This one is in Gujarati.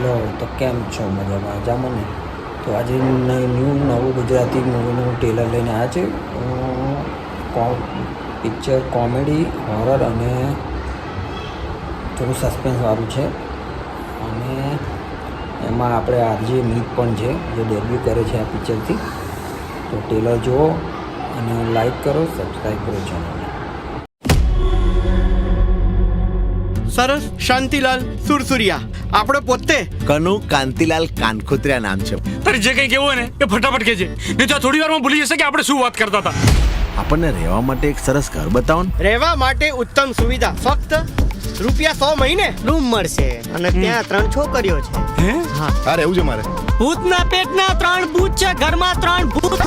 હેલો, તો કેમ છો? મજામાં ને? તો આજે નવું ગુજરાતી મૂવીનું ટ્રેલર લઈને આવ્યા છે. પિક્ચર કોમેડી, હોરર અને થોડું સસ્પેન્સવાળું છે. અને એમાં આપણે આરજે મીત પણ છે, જે ડેબ્યુ કરે છે આ પિક્ચરથી. તો ટ્રેલર જુઓ અને લાઈક કરો, સબસ્ક્રાઈબ કરો ચેનલને. સરસ. શાંતિલાલ સુરસુરિયા, આપણે પોતે કનુ કાંતિલાલ કાનખોત્રિયા નામ છે. તારે જે કંઈ કેવું હોય ને એ ફટાફટ કહેજે, નહીં તો થોડી વારમાં ભૂલી જશે કે આપણે શું વાત કરતા હતા. આપણને રહેવા માટે એક સરસ ઘર બતાવો ને. રહેવા માટે ઉત્તમ સુવિધા, ફક્ત ₹100 મહિને રૂમ મળશે. અને ત્યાં 3 છોકરીઓ છે. હે? હા રહેવું છે મારે. ભૂતના પેટના 3 ભૂત છે, ઘરમાં 3 ભૂત.